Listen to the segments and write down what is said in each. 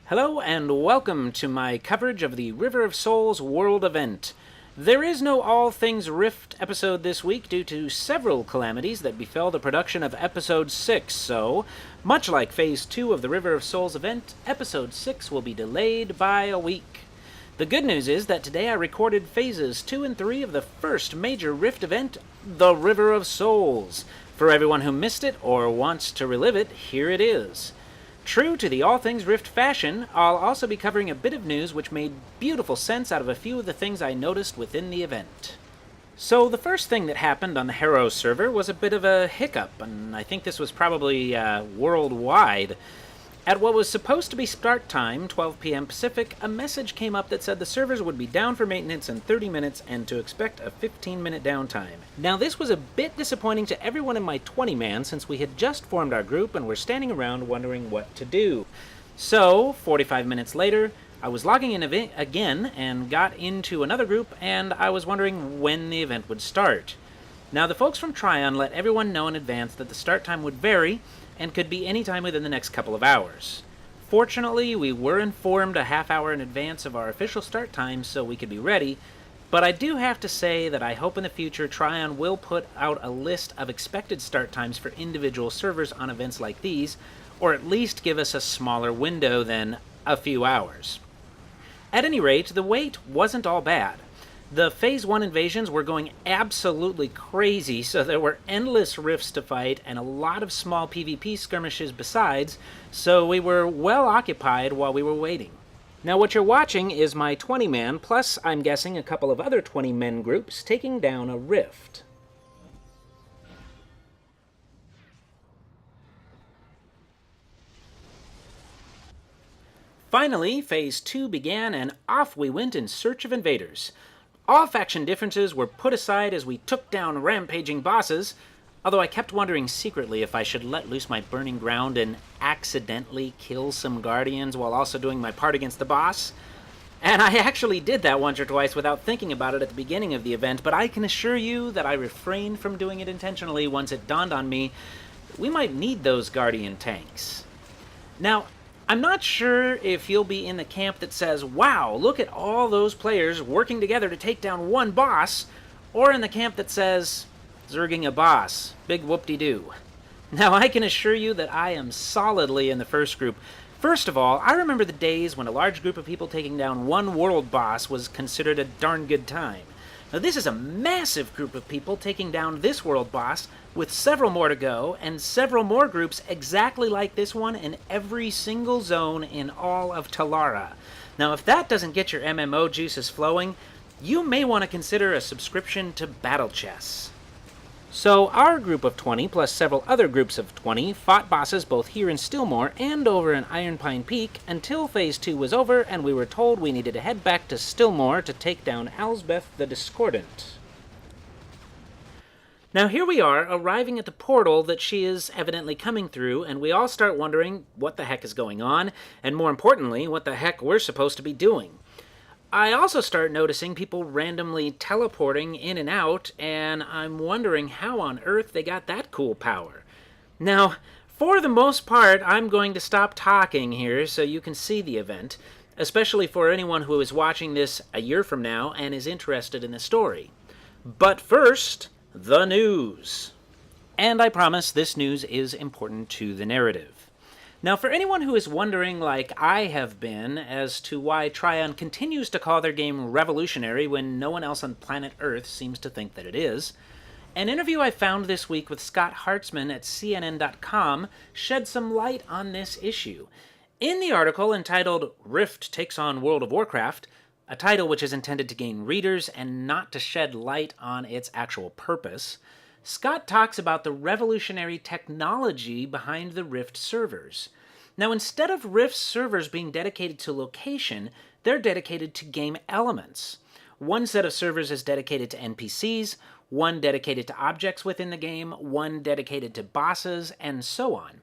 Hello and welcome to my coverage of the River of Souls World event. There is no All Things Rift episode this week due to several calamities that befell the production of Episode 6, so, much like Phase 2 of the River of Souls event, Episode 6 will be delayed by a week. The good news is that today I recorded Phases 2 and 3 of the first major Rift event, the River of Souls. For everyone who missed it or wants to relive it, here it is. True to the All Things Rift fashion, I'll also be covering a bit of news which made beautiful sense out of a few of the things I noticed within the event. So the first thing that happened on the Harrow server was a bit of a hiccup, and I think this was probably worldwide. At what was supposed to be start time, 12 p.m. Pacific, a message came up that said the servers would be down for maintenance in 30 minutes and to expect a 15-minute downtime. Now this was a bit disappointing to everyone in my 20-man since we had just formed our group and were standing around wondering what to do. So, 45 minutes later, I was logging in again and got into another group and I was wondering when the event would start. Now the folks from Tryon let everyone know in advance that the start time would vary and could be any time within the next couple of hours. Fortunately, we were informed a half hour in advance of our official start time so we could be ready, but I do have to say that I hope in the future Tryon will put out a list of expected start times for individual servers on events like these, or at least give us a smaller window than a few hours. At any rate, the wait wasn't all bad. The Phase 1 invasions were going absolutely crazy, so there were endless rifts to fight and a lot of small PvP skirmishes besides, so we were well occupied while we were waiting. Now what you're watching is my 20-man, plus I'm guessing a couple of other 20-men groups taking down a rift. Finally, Phase 2 began and off we went in search of invaders. All faction differences were put aside as we took down rampaging bosses, although I kept wondering secretly if I should let loose my burning ground and accidentally kill some guardians while also doing my part against the boss. And I actually did that once or twice without thinking about it at the beginning of the event, but I can assure you that I refrained from doing it intentionally once it dawned on me that we might need those guardian tanks. Now, I'm not sure if you'll be in the camp that says, wow, look at all those players working together to take down one boss, or in the camp that says, zerging a boss, big whoop-de-doo. Now, I can assure you that I am solidly in the first group. First of all, I remember the days when a large group of people taking down one world boss was considered a darn good time. Now, this is a massive group of people taking down this world boss, with several more to go, and several more groups exactly like this one in every single zone in all of Talara. Now, if that doesn't get your MMO juices flowing, you may want to consider a subscription to Battle Chess. So, our group of 20, plus several other groups of 20, fought bosses both here in Stillmore and over in Iron Pine Peak until Phase 2 was over and we were told we needed to head back to Stillmore to take down Alsbeth the Discordant. Now here we are, arriving at the portal that she is evidently coming through, and we all start wondering what the heck is going on, and more importantly, what the heck we're supposed to be doing. I also start noticing people randomly teleporting in and out, and I'm wondering how on earth they got that cool power. Now, for the most part, I'm going to stop talking here so you can see the event, especially for anyone who is watching this a year from now and is interested in the story. But first, the news. And I promise this news is important to the narrative. Now, for anyone who is wondering, like I have been, as to why Tryon continues to call their game revolutionary when no one else on planet Earth seems to think that it is, an interview I found this week with Scott Hartzman at CNN.com shed some light on this issue. In the article entitled Rift Takes on World of Warcraft, a title which is intended to gain readers and not to shed light on its actual purpose, Scott talks about the revolutionary technology behind the Rift servers. Now, instead of Rift servers being dedicated to location, they're dedicated to game elements. One set of servers is dedicated to NPCs, one dedicated to objects within the game, one dedicated to bosses, and so on.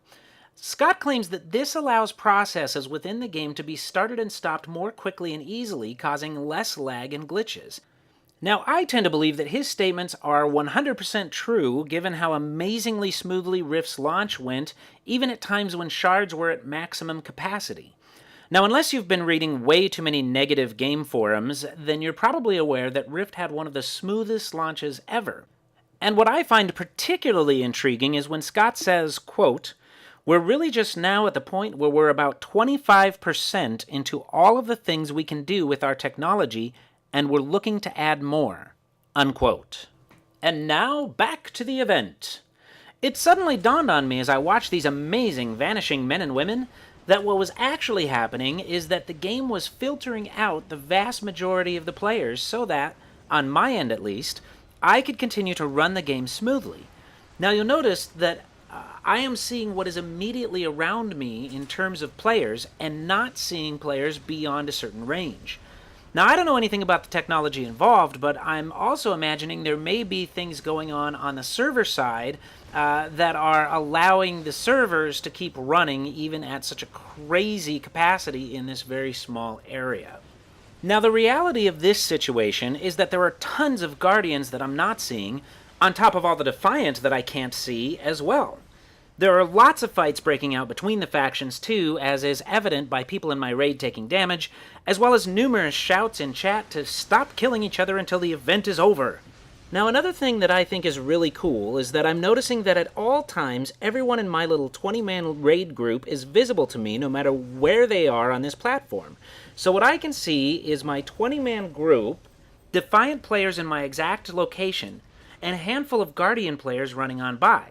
Scott claims that this allows processes within the game to be started and stopped more quickly and easily, causing less lag and glitches. Now, I tend to believe that his statements are 100% true, given how amazingly smoothly Rift's launch went, even at times when shards were at maximum capacity. Now, unless you've been reading way too many negative game forums, then you're probably aware that Rift had one of the smoothest launches ever. And what I find particularly intriguing is when Scott says, quote, "We're really just now at the point where we're about 25% into all of the things we can do with our technology, and we're looking to add more," unquote. And now, back to the event. It suddenly dawned on me as I watched these amazing vanishing men and women that what was actually happening is that the game was filtering out the vast majority of the players so that, on my end at least, I could continue to run the game smoothly. Now you'll notice that I am seeing what is immediately around me in terms of players and not seeing players beyond a certain range. Now, I don't know anything about the technology involved, but I'm also imagining there may be things going on the server side that are allowing the servers to keep running even at such a crazy capacity in this very small area. Now, the reality of this situation is that there are tons of Guardians that I'm not seeing, on top of all the Defiant that I can't see as well. There are lots of fights breaking out between the factions too, as is evident by people in my raid taking damage, as well as numerous shouts in chat to stop killing each other until the event is over. Now, another thing that I think is really cool is that I'm noticing that at all times, everyone in my little 20-man raid group is visible to me no matter where they are on this platform. So what I can see is my 20-man group, Defiant players in my exact location, and a handful of Guardian players running on by.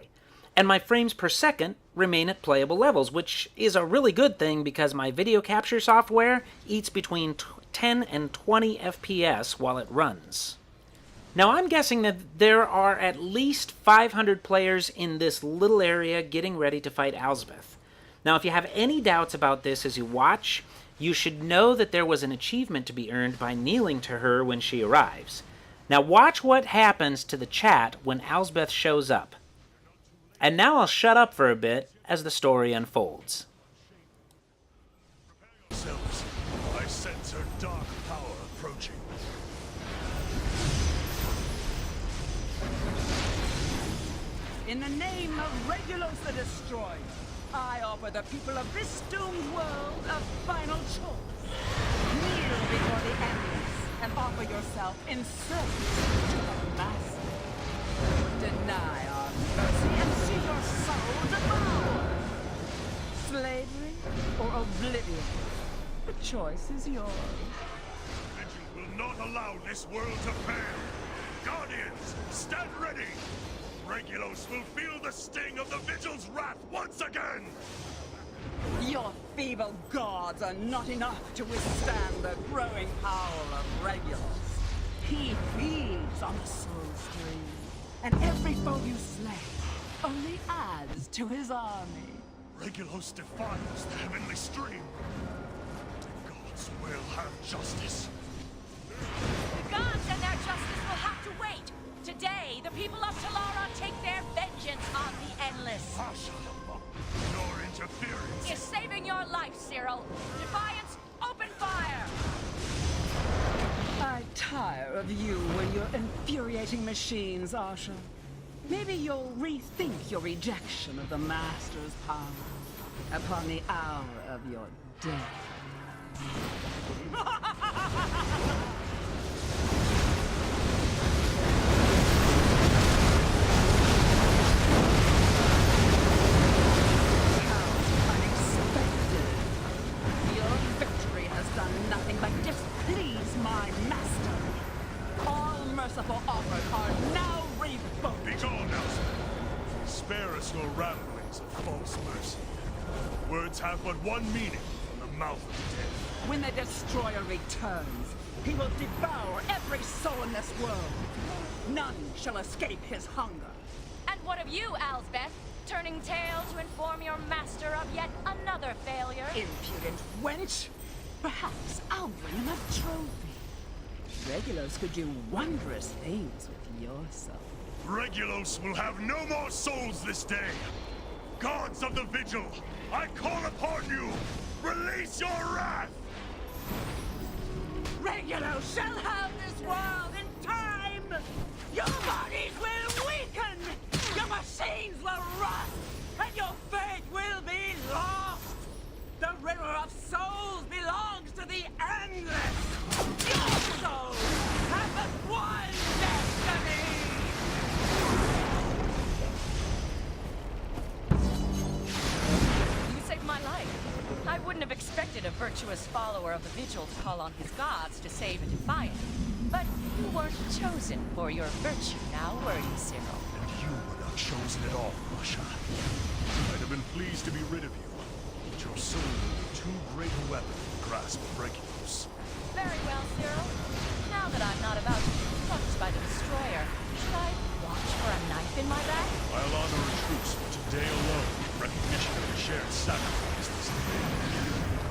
And my frames per second remain at playable levels, which is a really good thing because my video capture software eats between 10 and 20 FPS while it runs. Now, I'm guessing that there are at least 500 players in this little area getting ready to fight Elsbeth. Now, if you have any doubts about this as you watch, you should know that there was an achievement to be earned by kneeling to her when she arrives. Now, watch what happens to the chat when Elsbeth shows up. And now I'll shut up for a bit as the story unfolds. I sense her dark power approaching. In the name of Regulus the Destroyer, I offer the people of this doomed world a final choice. Kneel before the Endless and offer yourself in service to the Master. Deny our mercy and see your soul devoured. Slavery or oblivion? The choice is yours. Vigil will not allow this world to fail. Guardians, stand ready! Regulus will feel the sting of the Vigil's wrath once again! Your feeble gods are not enough to withstand the growing power of Regulus. He feeds on the soul stream, and every foe you slay only adds to his army. Regulus defiles the heavenly stream. The gods will have justice. The gods and their justice will have to wait. Today, the people of Talara take their vengeance on the Endless. Asha, your interference Is saving your life, Cyril. Defiance, open fire! I tire of you and your infuriating machines, Asha. Maybe you'll rethink your rejection of the Master's power upon the hour of your death. How unexpected. Your victory has done nothing but displease my master. All merciful offers are now revoked. Be gone, Nelson. Spare us your ramblings of false mercy. Words have but one meaning from the mouth of the dead. When the Destroyer returns, he will devour every soul in this world. None shall escape his hunger. And what of you, Elsbeth? Turning tail to inform your master of yet another failure? Impudent wench! Perhaps I'll bring him a trophy. Regulus could do wondrous things with your soul. Regulus will have no more souls this day. Gods of the Vigil, I call upon you! Release your wrath! Regulus shall have this world in time! Your bodies will weaken! Your machines will rust! And your fate will be lost! The river of souls wouldn't have expected a virtuous follower of the Vigil to call on his gods to save a Defiant. But you weren't chosen for your virtue now, were you, Cyril? And you were not chosen at all, Russia. I'd have been pleased to be rid of you, but your soul will be too great a weapon in the grasp of Regulus. Very well, Cyril. Now that I'm not about to be plucked by the Destroyer, should I watch for a knife in my back? I'll honor a truce for today alone in recognition of the shared sacrifice this day.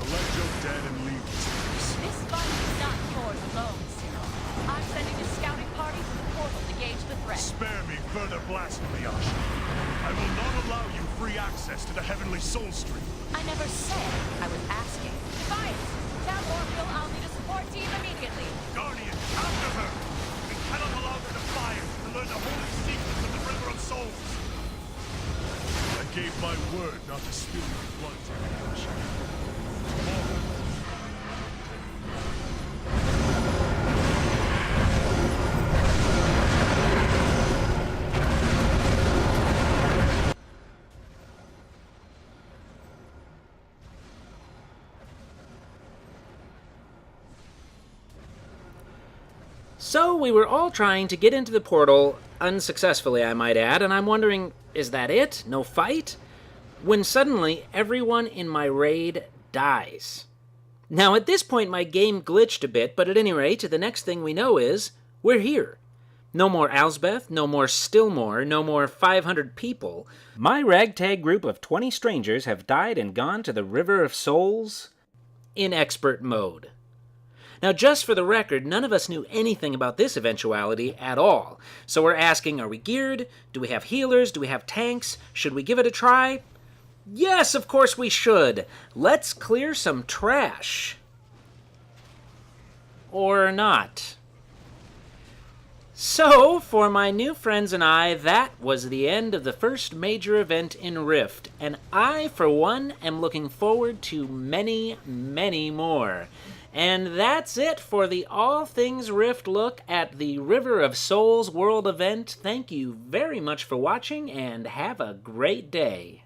Collect your dead and leave this place. This fight is not yours alone, Cyril. I'm sending a scouting party to the portal to gauge the threat. Spare me further blasphemy, Asha. I will not allow you free access to the Heavenly Soul Stream. I never said I was asking. Defiance! Tell Orville I'll need a support team immediately. Guardian, after her! We cannot allow the Defiant to learn the holy secrets of the River of Souls. I gave my word not to spill your blood, Asha. So we were all trying to get into the portal, unsuccessfully I might add, and I'm wondering, is that it? No fight? When suddenly everyone in my raid dies. Now at this point my game glitched a bit, but at any rate, the next thing we know is, we're here. No more Elsbeth, no more Stillmore, no more 500 people. My ragtag group of 20 strangers have died and gone to the River of Souls in expert mode. Now, just for the record, none of us knew anything about this eventuality at all. So we're asking, are we geared? Do we have healers? Do we have tanks? Should we give it a try? Yes, of course we should. Let's clear some trash. Or not. So, for my new friends and I, that was the end of the first major event in Rift, and I, for one, am looking forward to many, many more. And that's it for the All Things Rift look at the River of Souls World event. Thank you very much for watching, and have a great day.